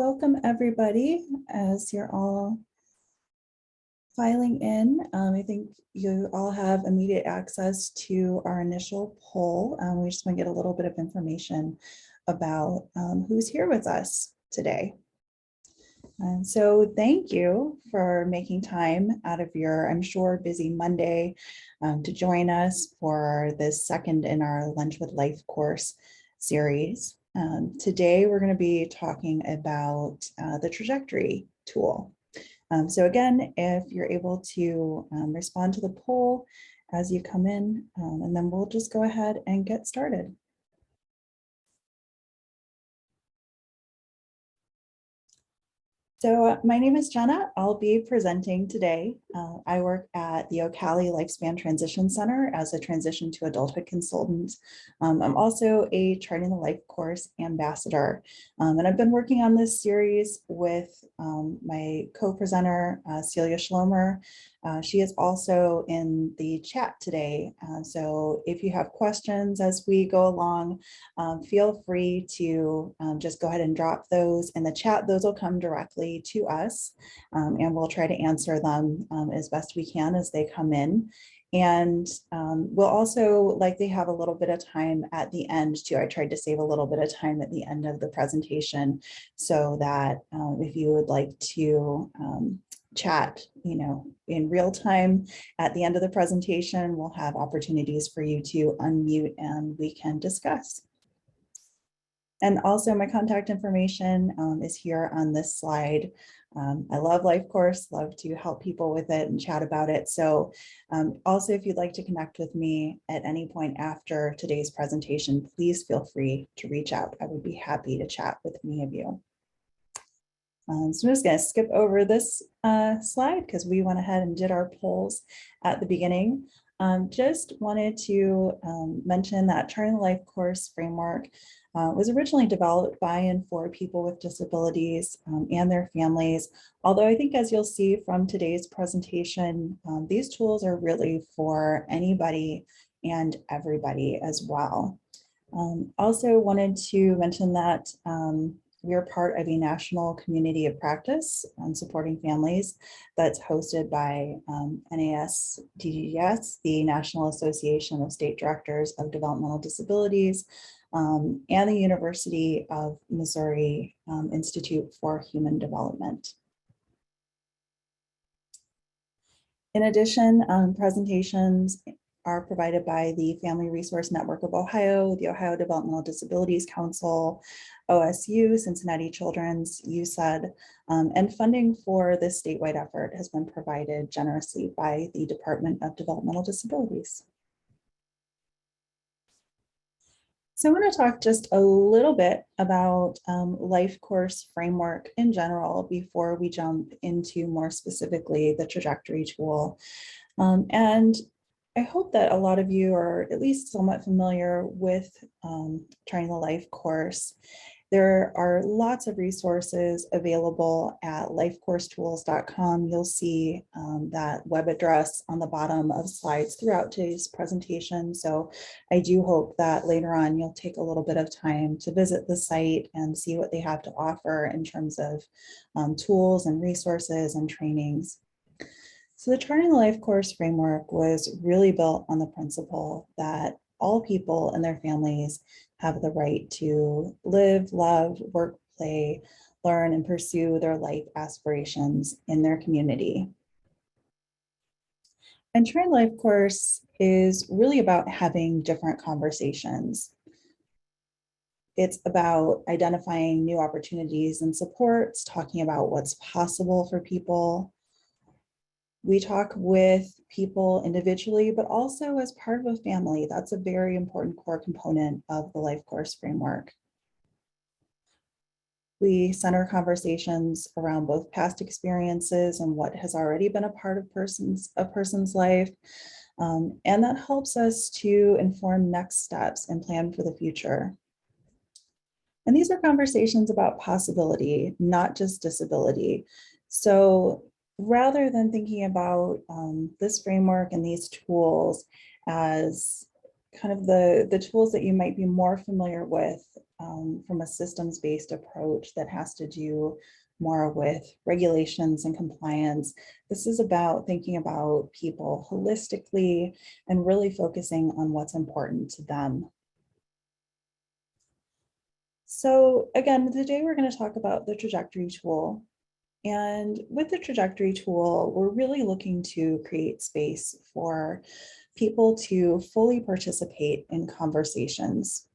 Welcome everybody as you're all filing in. I think you all have immediate access to our initial poll. We just want to get a little bit of information about who's here with us today. And so thank you for making time out of your, I'm sure, busy Monday to join us for this second in our Lunch with Life course series. Today, we're going to be talking about the trajectory tool. So again, if you're able to respond to the poll as you come in, and then we'll just go ahead and get started. So my name is Jenna. I'll be presenting today. I work at the Ocala Lifespan Transition Center as a transition to adulthood consultant. I'm also a Charting the Life course ambassador. And I've been working on this series with my co-presenter, Celia Schlomer. She is also in the chat today. So if you have questions as we go along, feel free to just go ahead and drop those in the chat. Those will come directly to us, and we'll try to answer them as best we can as they come in. And we'll also likely have a little bit of time at the end too. I tried to save a little bit of time at the end of the presentation so that if you would like to chat, in real time at the end of the presentation, we'll have opportunities for you to unmute and we can discuss. And also my contact information is here on this slide. I love LifeCourse, love to help people with it and chat about it. So also, if you'd like to connect with me at any point after today's presentation, please feel free to reach out. I would be happy to chat with any of you. So I'm just going to skip over this slide because we went ahead and did our polls at the beginning. Just wanted to mention that Charting the Life course framework was originally developed by and for people with disabilities and their families. Although I think, as you'll see from today's presentation, these tools are really for anybody and everybody as well. Also wanted to mention that we are part of a national community of practice on supporting families that's hosted by NASDGS, the National Association of State Directors of Developmental Disabilities, and the University of Missouri Institute for Human Development. In addition, presentations are provided by the Family Resource Network of Ohio, the Ohio Developmental Disabilities Council, OSU, Cincinnati Children's, USED, and funding for this statewide effort has been provided generously by the Department of Developmental Disabilities. So I'm going to talk just a little bit about LifeCourse framework in general before we jump into more specifically the trajectory tool. And I hope that a lot of you are at least somewhat familiar with Charting the Life course. There are lots of resources available at lifecoursetools.com. You'll see that web address on the bottom of slides throughout today's presentation. So I do hope that later on you'll take a little bit of time to visit the site and see what they have to offer in terms of tools and resources and trainings. So the Charting the Life course framework was really built on the principle that all people and their families have the right to live, love, work, play, learn, and pursue their life aspirations in their community. And Charting the Life course is really about having different conversations. It's about identifying new opportunities and supports, talking about what's possible for people. We talk with people individually, but also as part of a family. That's a very important core component of the LifeCourse framework. We center conversations around both past experiences and what has already been a part of a person's life. And that helps us to inform next steps and plan for the future. And these are conversations about possibility, not just disability. So rather than thinking about this framework and these tools as kind of the tools that you might be more familiar with from a systems-based approach that has to do more with regulations and compliance. This is about thinking about people holistically and really focusing on what's important to them. So again, today we're going to talk about the trajectory tool. And with the trajectory tool, we're really looking to create space for people to fully participate in conversations.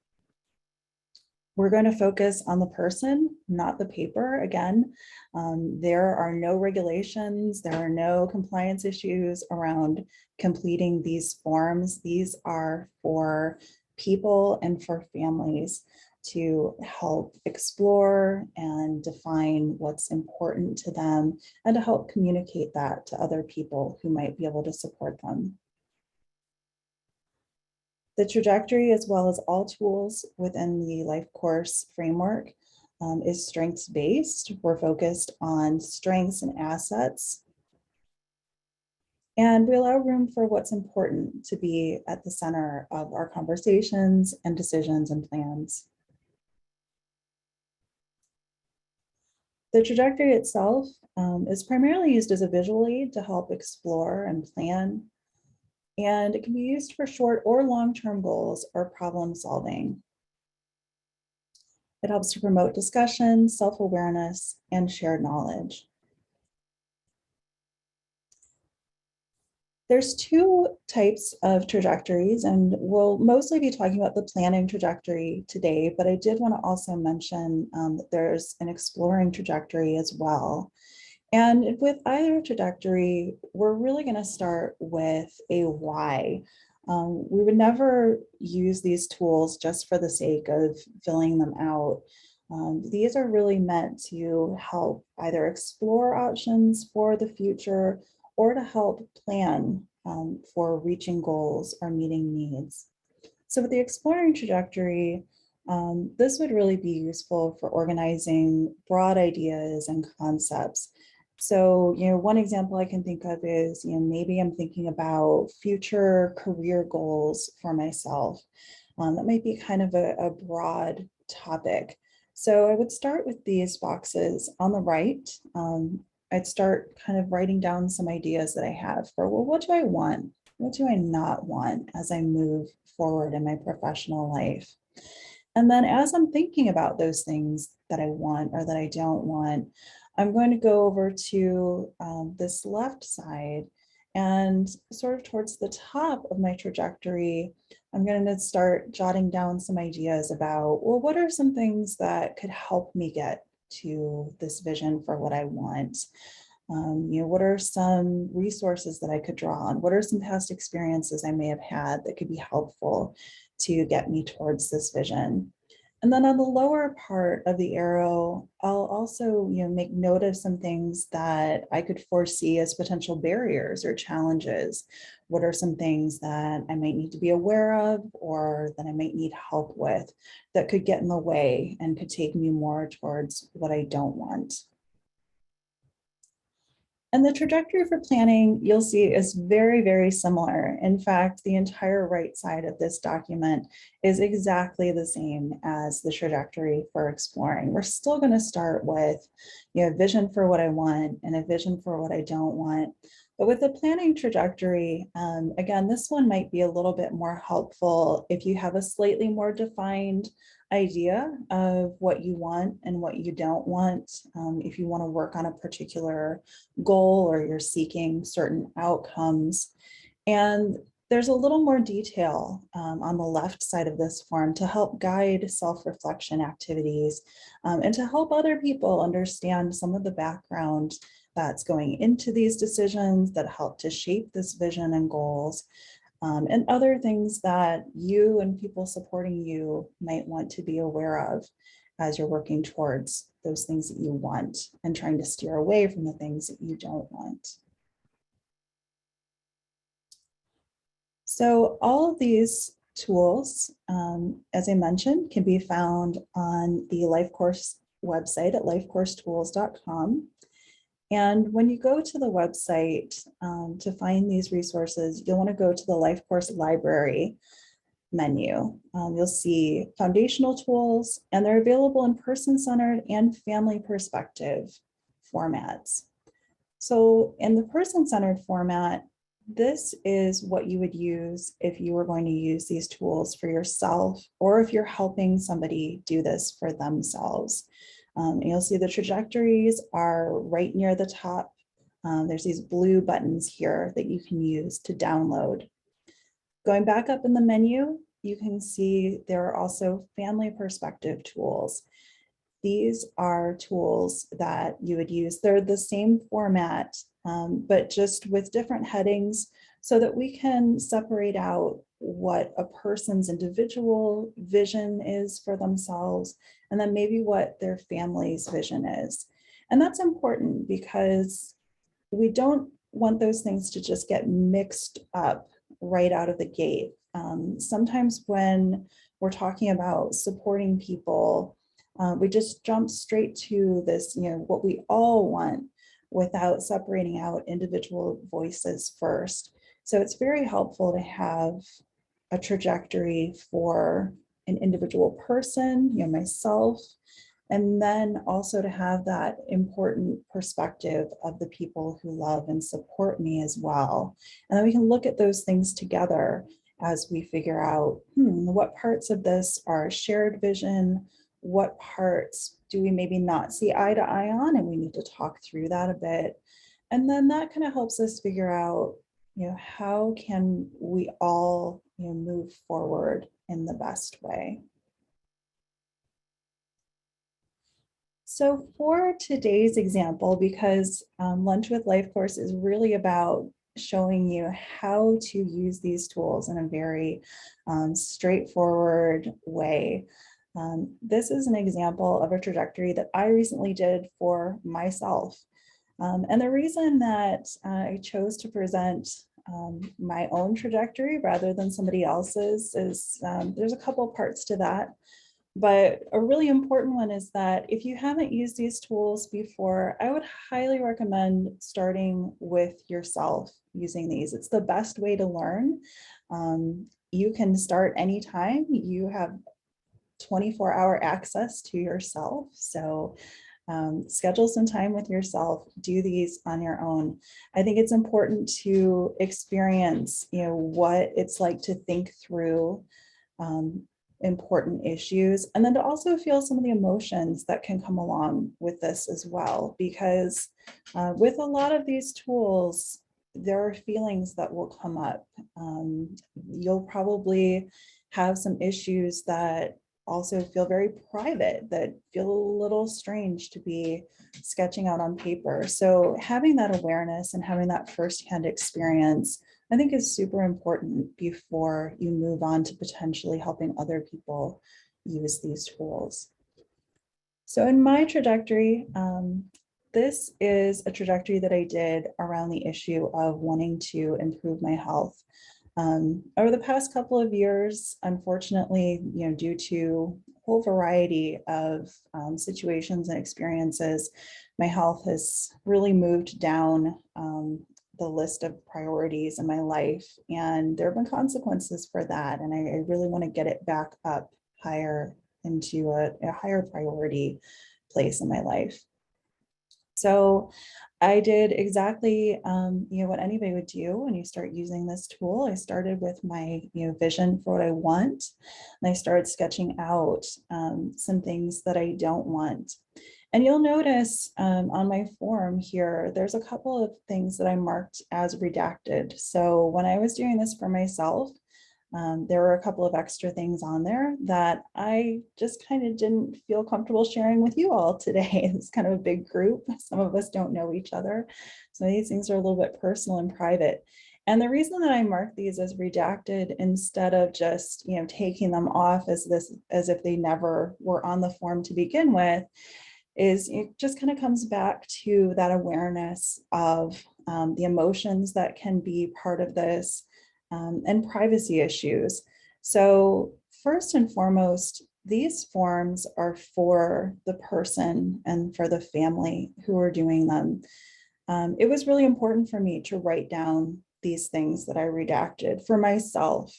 We're going to focus on the person, not the paper. Again, there are no regulations, there are no compliance issues around completing these forms. These are for people and for families to help explore and define what's important to them and to help communicate that to other people who might be able to support them. The trajectory, as well as all tools within the LifeCourse framework, is strengths-based. We're focused on strengths and assets. And we allow room for what's important to be at the center of our conversations and decisions and plans. The trajectory itself is primarily used as a visual aid to help explore and plan. And it can be used for short or long-term goals or problem solving. It helps to promote discussion, self-awareness, and shared knowledge. There's two types of trajectories, and we'll mostly be talking about the planning trajectory today, but I did want to also mention that there's an exploring trajectory as well. And with either trajectory, we're really going to start with a why. We would never use these tools just for the sake of filling them out. These are really meant to help either explore options for the future or to help plan for reaching goals or meeting needs. So with the exploring trajectory, this would really be useful for organizing broad ideas and concepts. So, one example I can think of is, maybe I'm thinking about future career goals for myself. That might be kind of a broad topic. So I would start with these boxes on the right. I'd start kind of writing down some ideas that I have for, well, what do I want? What do I not want as I move forward in my professional life? And then as I'm thinking about those things that I want or that I don't want, I'm going to go over to this left side and sort of towards the top of my trajectory, I'm going to start jotting down some ideas about, well, what are some things that could help me get to this vision for what I want? What are some resources that I could draw on? What are some past experiences I may have had that could be helpful to get me towards this vision? And then on the lower part of the arrow, I'll also make note of some things that I could foresee as potential barriers or challenges. What are some things that I might need to be aware of or that I might need help with that could get in the way and could take me more towards what I don't want? And the trajectory for planning, you'll see, is very, very similar. In fact, the entire right side of this document is exactly the same as the trajectory for exploring. We're still going to start with vision for what I want and a vision for what I don't want. But with the planning trajectory, again, this one might be a little bit more helpful if you have a slightly more defined idea of what you want and what you don't want. If you want to work on a particular goal or you're seeking certain outcomes. And there's a little more detail on the left side of this form to help guide self-reflection activities and to help other people understand some of the background that's going into these decisions that help to shape this vision and goals. And other things that you and people supporting you might want to be aware of as you're working towards those things that you want and trying to steer away from the things that you don't want. So all of these tools, as I mentioned, can be found on the LifeCourse website at lifecoursetools.com. And when you go to the website to find these resources, you'll want to go to the LifeCourse library. menu. You'll see foundational tools, and they're available in person-centered and family perspective formats. So in the person-centered format, this is what you would use if you were going to use these tools for yourself, or if you're helping somebody do this for themselves. And you'll see the trajectories are right near the top. There's these blue buttons here that you can use to download. Going back up in the menu, you can see there are also family perspective tools. These are tools that you would use. They're the same format, but just with different headings so that we can separate out what a person's individual vision is for themselves, and then maybe what their family's vision is. And that's important because we don't want those things to just get mixed up right out of the gate. Sometimes when we're talking about supporting people, we just jump straight to this, what we all want without separating out individual voices first. So it's very helpful to have a trajectory for an individual person, myself, and then also to have that important perspective of the people who love and support me as well. And then we can look at those things together as we figure out what parts of this are shared vision, what parts do we maybe not see eye to eye on, and we need to talk through that a bit. And then that kind of helps us figure out, how can we all move forward in the best way. So for today's example, because Lunch with LifeCourse is really about showing you how to use these tools in a very straightforward way. This is an example of a trajectory that I recently did for myself. And the reason that I chose to present my own trajectory rather than somebody else's is there's a couple parts to that. But a really important one is that if you haven't used these tools before, I would highly recommend starting with yourself using these. It's the best way to learn. You can start anytime. You have 24-hour access to yourself. So schedule some time with yourself, do these on your own. I think it's important to experience, what it's like to think through important issues, and then to also feel some of the emotions that can come along with this as well, because with a lot of these tools, there are feelings that will come up. You'll probably have some issues that also feel very private, that feel a little strange to be sketching out on paper. So having that awareness and having that firsthand experience, I think, is super important before you move on to potentially helping other people use these tools. So in my trajectory, this is a trajectory that I did around the issue of wanting to improve my health. Over the past couple of years, unfortunately, due to a whole variety of situations and experiences, my health has really moved down the list of priorities in my life, and there have been consequences for that. And I really want to get it back up higher into a higher priority place in my life. So I did exactly what anybody would do when you start using this tool. I started with my vision for what I want, and I started sketching out some things that I don't want. And you'll notice on my form here, there's a couple of things that I marked as redacted. So when I was doing this for myself, there were a couple of extra things on there that I just kind of didn't feel comfortable sharing with you all today. It's kind of a big group. Some of us don't know each other. So these things are a little bit personal and private. And the reason that I mark these as redacted instead of just taking them off as if they never were on the form to begin with is it just kind of comes back to that awareness of the emotions that can be part of this and privacy issues. So first and foremost, these forms are for the person and for the family who are doing them. It was really important for me to write down these things that I redacted for myself.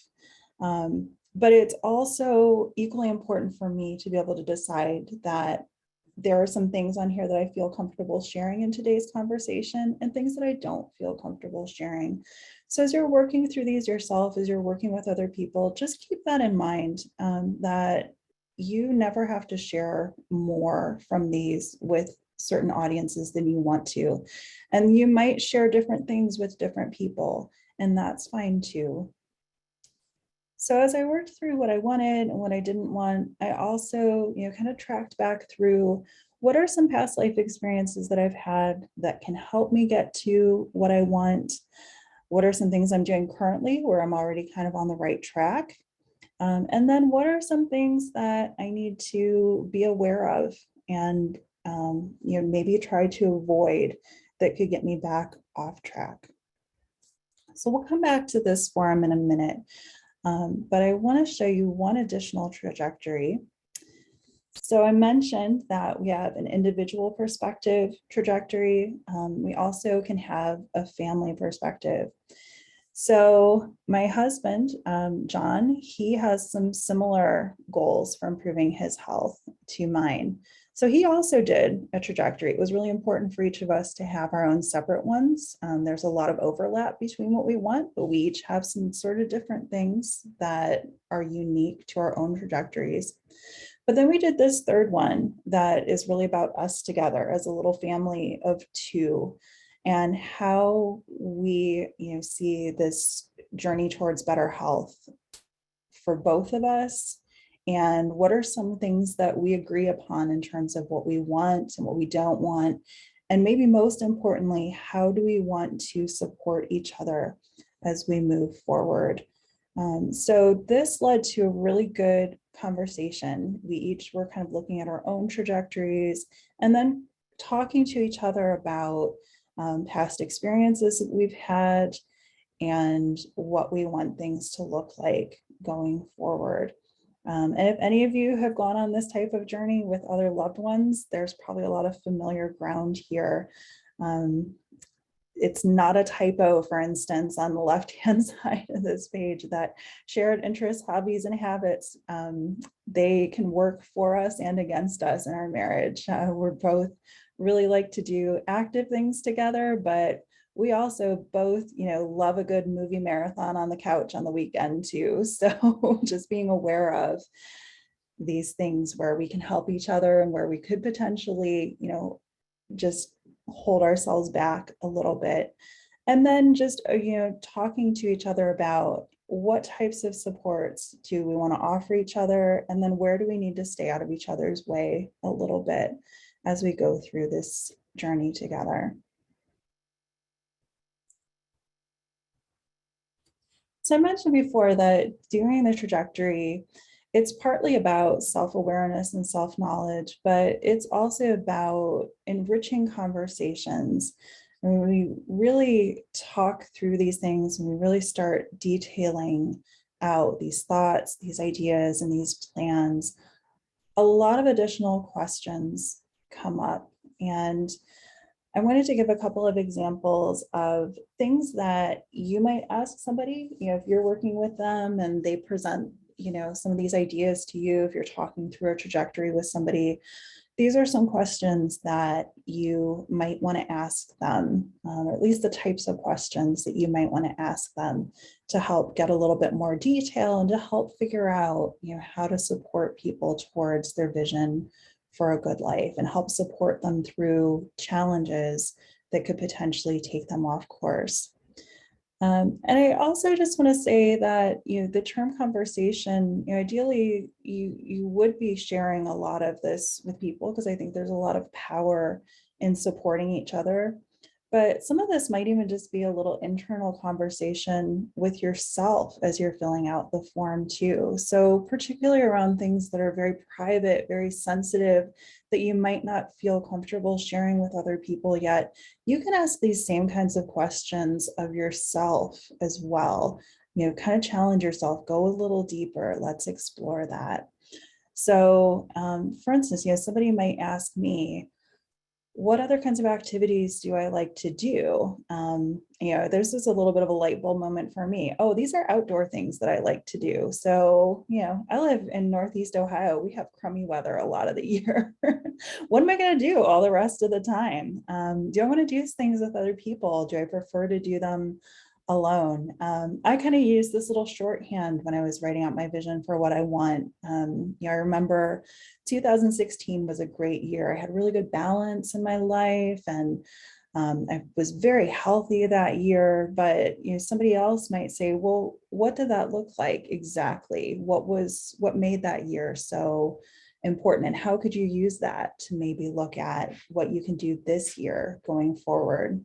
But it's also equally important for me to be able to decide that there are some things on here that I feel comfortable sharing in today's conversation and things that I don't feel comfortable sharing. So as you're working through these yourself, as you're working with other people, just keep that in mind, that you never have to share more from these with certain audiences than you want to. And you might share different things with different people, and that's fine too. So as I worked through what I wanted and what I didn't want, I also, kind of tracked back through what are some past life experiences that I've had that can help me get to what I want? What are some things I'm doing currently where I'm already kind of on the right track? And then what are some things that I need to be aware of and maybe try to avoid that could get me back off track? So we'll come back to this form in a minute. But I want to show you one additional trajectory. So I mentioned that we have an individual perspective trajectory. We also can have a family perspective. So my husband, John, he has some similar goals for improving his health to mine. So he also did a trajectory. It was really important for each of us to have our own separate ones. There's a lot of overlap between what we want, but we each have some sort of different things that are unique to our own trajectories. But then we did this third one that is really about us together as a little family of two, and how we see this journey towards better health for both of us, and what are some things that we agree upon in terms of what we want and what we don't want, and maybe most importantly, how do we want to support each other as we move forward. So this led to a really good conversation. We each were kind of looking at our own trajectories and then talking to each other about past experiences that we've had and what we want things to look like going forward. And if any of you have gone on this type of journey with other loved ones, there's probably a lot of familiar ground here. It's not a typo, for instance, on the left-hand side of this page, that shared interests, hobbies, and habits, they can work for us and against us in our marriage. We're both really like to do active things together, but we also both, love a good movie marathon on the couch on the weekend too. So just being aware of these things where we can help each other and where we could potentially, just hold ourselves back a little bit. And then just, talking to each other about what types of supports do we want to offer each other? And then where do we need to stay out of each other's way a little bit as we go through this journey together? So I mentioned before that during the trajectory, it's partly about self-awareness and self-knowledge, but it's also about enriching conversations. And when we really talk through these things and we really start detailing out these thoughts, these ideas, and these plans, a lot of additional questions come up. And I wanted to give a couple of examples of things that you might ask somebody, if you're working with them and they present, some of these ideas to you, if you're talking through a trajectory with somebody. These are some questions that you might want to ask them, or at least the types of questions that you might want to ask them to help get a little bit more detail and to help figure out, how to support people towards their vision for a good life and help support them through challenges that could potentially take them off course. And I also just want to say that, the term conversation, ideally you would be sharing a lot of this with people, because I think there's a lot of power in supporting each other. But some of this might even just be a little internal conversation with yourself as you're filling out the form too. So particularly around things that are very private, very sensitive, that you might not feel comfortable sharing with other people yet, you can ask these same kinds of questions of yourself as well. Kind of challenge yourself, go a little deeper, let's explore that. So for instance, somebody might ask me, what other kinds of activities do I like to do? There's just a little bit of a light bulb moment for me. Oh, these are outdoor things that I like to do. So, I live in Northeast Ohio. We have crummy weather a lot of the year. What am I going to do all the rest of the time? Do I want to do things with other people? Do I prefer to do them alone? I kind of used this little shorthand when I was writing out my vision for what I want. I remember 2016 was a great year. I had really good balance in my life, and I was very healthy that year. But somebody else might say, well, what did that look like exactly? What made that year so important, and how could you use that to maybe look at what you can do this year going forward?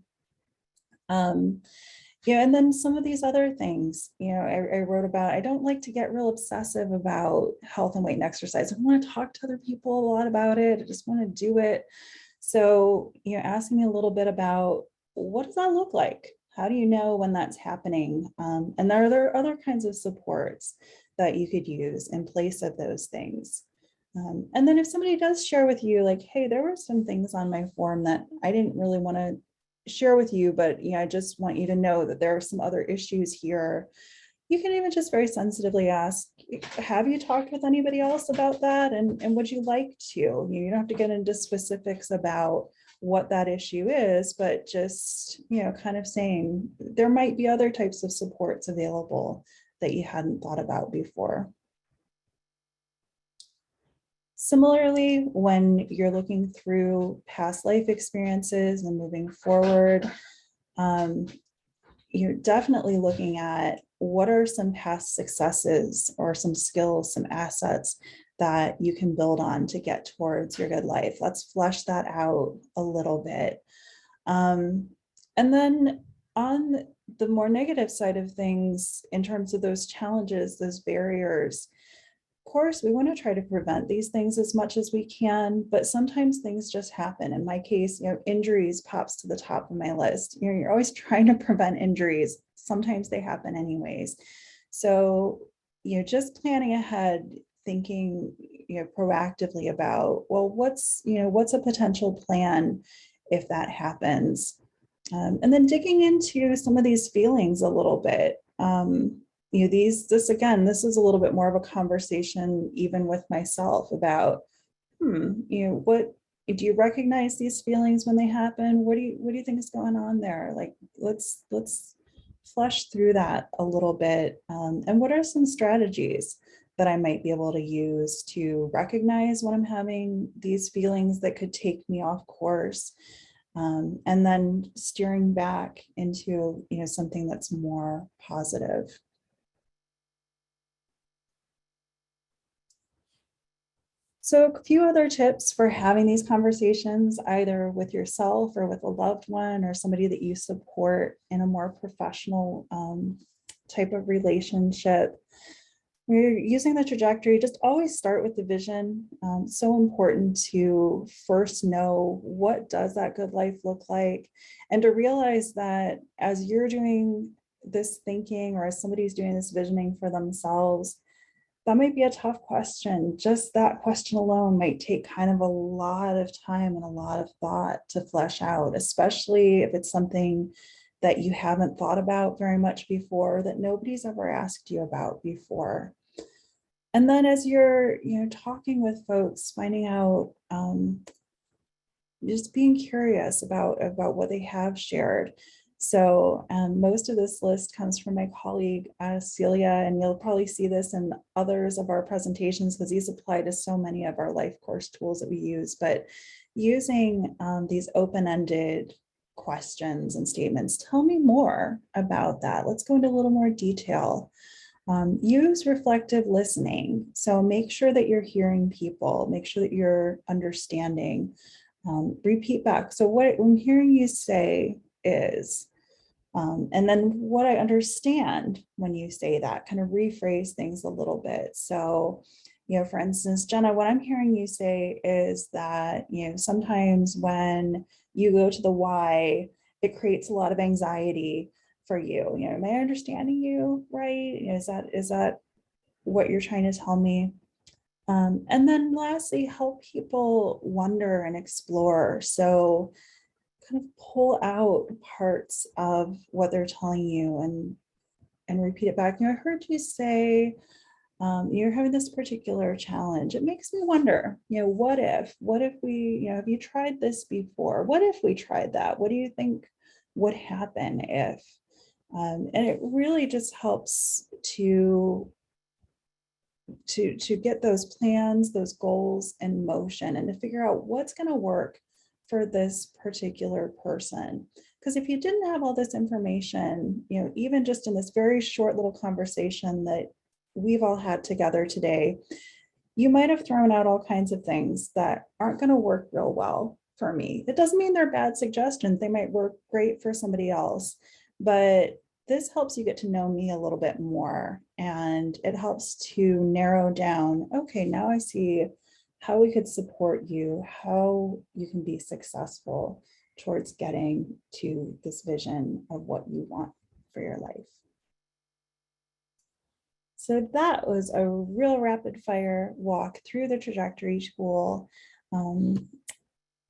And then some of these other things, I wrote about. I don't like to get real obsessive about health and weight and exercise. I want to talk to other people a lot about it. I just want to do it. So, asking me a little bit about, what does that look like? How do you know when that's happening? And are there other kinds of supports that you could use in place of those things? And then if somebody does share with you, like, hey, there were some things on my form that I didn't really want to share with you, but I just want you to know that there are some other issues here. You can even just very sensitively ask, have you talked with anybody else about that? And would you like to? You don't have to get into specifics about what that issue is, but just, kind of saying there might be other types of supports available that you hadn't thought about before. Similarly, when you're looking through past life experiences and moving forward, you're definitely looking at what are some past successes or some skills, some assets that you can build on to get towards your good life. Let's flesh that out a little bit. And then on the more negative side of things, in terms of those challenges, those barriers, of course, we want to try to prevent these things as much as we can, but sometimes things just happen. In my case, injuries pops to the top of my list. You're always trying to prevent injuries. Sometimes they happen anyways. So, just planning ahead, thinking, proactively about, well, what's a potential plan if that happens? And then digging into some of these feelings a little bit. This is a little bit more of a conversation even with myself about, what do you recognize these feelings when they happen? What do you think is going on there? Like, let's flesh through that a little bit. And what are some strategies that I might be able to use to recognize when I'm having these feelings that could take me off course? And then steering back into, something that's more positive. So a few other tips for having these conversations, either with yourself or with a loved one or somebody that you support in a more professional type of relationship. We're using the trajectory, just always start with the vision. So important to first know, what does that good life look like? And to realize that as you're doing this thinking, or as somebody's doing this visioning for themselves, that might be a tough question. Just that question alone might take kind of a lot of time and a lot of thought to flesh out, especially if it's something that you haven't thought about very much before, that nobody's ever asked you about before. And then as you're, talking with folks, finding out, just being curious about what they have shared. So most of this list comes from my colleague, Celia, and you'll probably see this in others of our presentations because these apply to so many of our LifeCourse tools that we use. But using these open-ended questions and statements, tell me more about that. Let's go into a little more detail. Use reflective listening. So make sure that you're hearing people, make sure that you're understanding. Repeat back. So what I'm hearing you say is, and then what I understand when you say that, kind of rephrase things a little bit. So, for instance, Jenna, what I'm hearing you say is that, sometimes when you go to the why, it creates a lot of anxiety for you. Am I understanding you right? Is that what you're trying to tell me? And then lastly, help people wonder and explore. So kind of pull out parts of what they're telling you and repeat it back. I heard you say you're having this particular challenge. It makes me wonder, what if we, have you tried this before? What if we tried that? What do you think would happen if? And it really just helps to get those plans, those goals in motion, and to figure out what's going to work for this particular person. Because if you didn't have all this information, even just in this very short little conversation that we've all had together today, you might have thrown out all kinds of things that aren't going to work real well for me. It doesn't mean they're bad suggestions. They might work great for somebody else, but this helps you get to know me a little bit more, and it helps to narrow down, okay, now I see how we could support you, how you can be successful towards getting to this vision of what you want for your life. So that was a real rapid fire walk through the trajectory tool.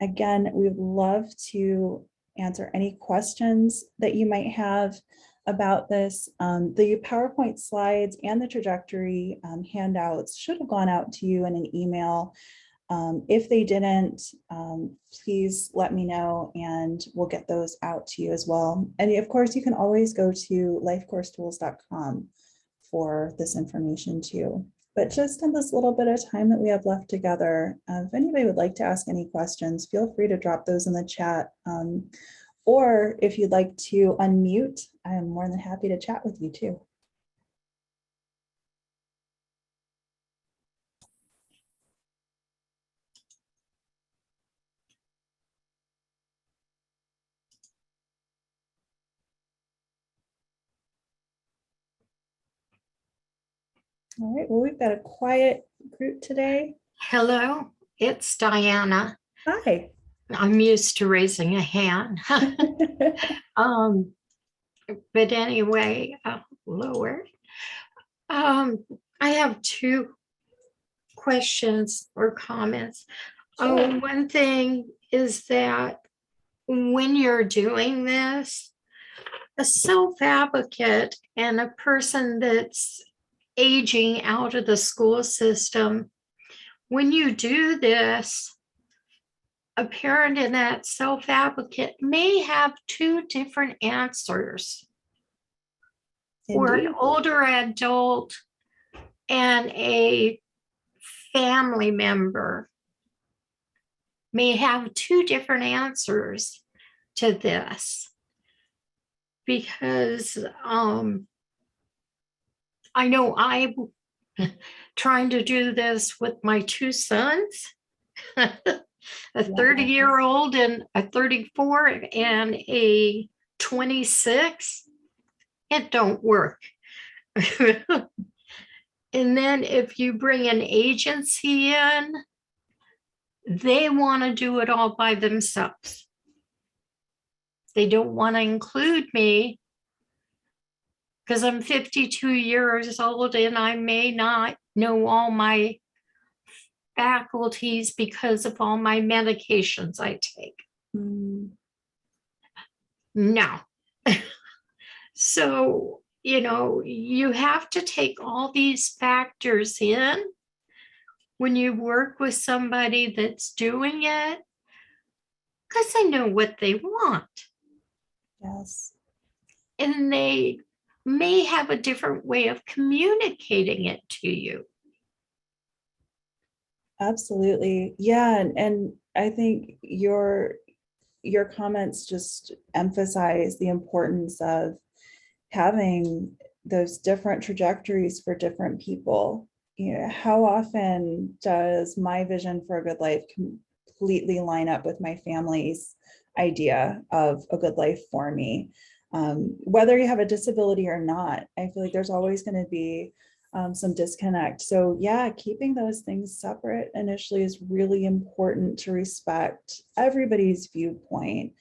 Again, we would love to answer any questions that you might have about this. The PowerPoint slides and the trajectory handouts should have gone out to you in an email. If they didn't, please let me know and we'll get those out to you as well. And of course, you can always go to lifecoursetools.com for this information too. But just in this little bit of time that we have left together, if anybody would like to ask any questions, feel free to drop those in the chat. Or if you'd like to unmute, I am more than happy to chat with you too. All right, well, we've got a quiet group today. Hello, it's Diana. Hi. I'm used to raising a hand. But anyway, lower. I have two questions or comments. Sure. One thing is that when you're doing this, a self-advocate and a person that's aging out of the school system, when you do this, a parent and that self-advocate may have two different answers. For an older adult and a family member may have two different answers to this, because I know I'm trying to do this with my two sons, a 30-year-old and a 34 and a 26. It don't work. And then if you bring an agency in, they want to do it all by themselves. They don't want to include me because I'm 52 years old and I may not know all my faculties because of all my medications I take. No. So, you have to take all these factors in when you work with somebody that's doing it, because they know what they want. Yes. And they may have a different way of communicating it to you. Absolutely. Yeah. And I think your comments just emphasize the importance of having those different trajectories for different people. How often does my vision for a good life completely line up with my family's idea of a good life for me? Whether you have a disability or not, I feel like there's always going to be some disconnect. So yeah, keeping those things separate initially is really important to respect everybody's viewpoint.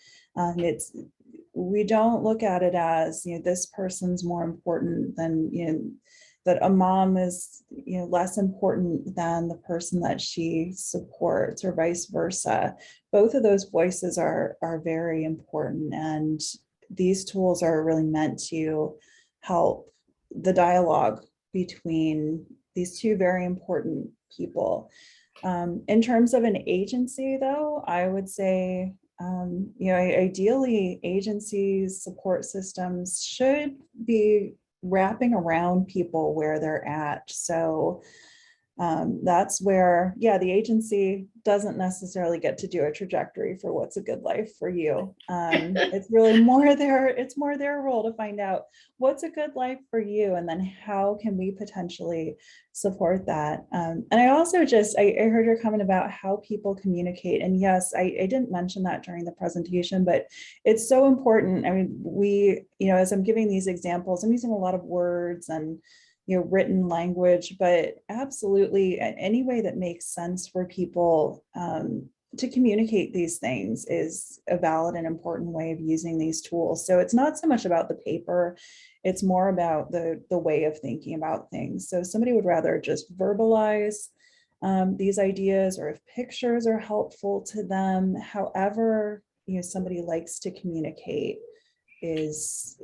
We don't look at it as, this person's more important than, that a mom is, less important than the person that she supports, or vice versa. Both of those voices are very important, and these tools are really meant to help the dialogue between these two very important people. In terms of an agency, though, I would say, ideally, agencies, support systems should be wrapping around people where they're at. So that's where, yeah, the agency doesn't necessarily get to do a trajectory for what's a good life for you. It's really it's more their role to find out what's a good life for you, and then how can we potentially support that. And I also I heard your comment about how people communicate. And yes, I didn't mention that during the presentation, but it's so important. I mean, as I'm giving these examples, I'm using a lot of words and written language, but absolutely any way that makes sense for people to communicate these things is a valid and important way of using these tools. So it's not so much about the paper, it's more about the way of thinking about things. So somebody would rather just verbalize these ideas, or if pictures are helpful to them, however, somebody likes to communicate is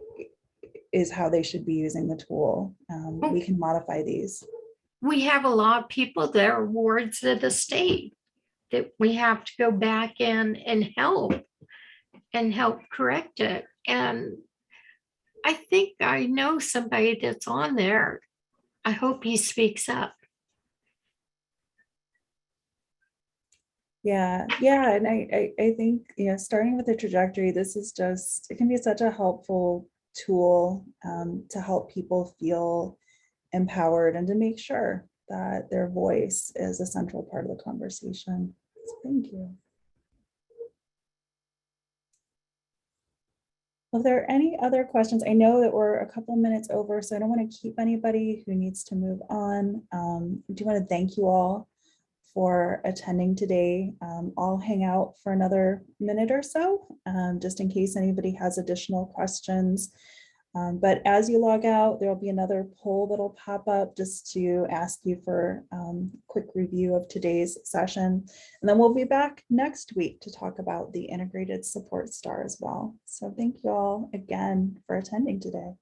how they should be using the tool. We can modify these. We have a lot of people that are wards of the state that we have to go back in and help correct it. And I think I know somebody that's on there. I hope he speaks up. Yeah, and I think, starting with the trajectory, it can be such a helpful tool to help people feel empowered and to make sure that their voice is a central part of the conversation. So thank you. If there are any other questions, I know that we're a couple minutes over, so I don't want to keep anybody who needs to move on. I do want to thank you all for attending today. I'll hang out for another minute or so, just in case anybody has additional questions. But as you log out, there will be another poll that'll pop up just to ask you for a quick review of today's session. And then we'll be back next week to talk about the integrated support star as well. So thank you all again for attending today.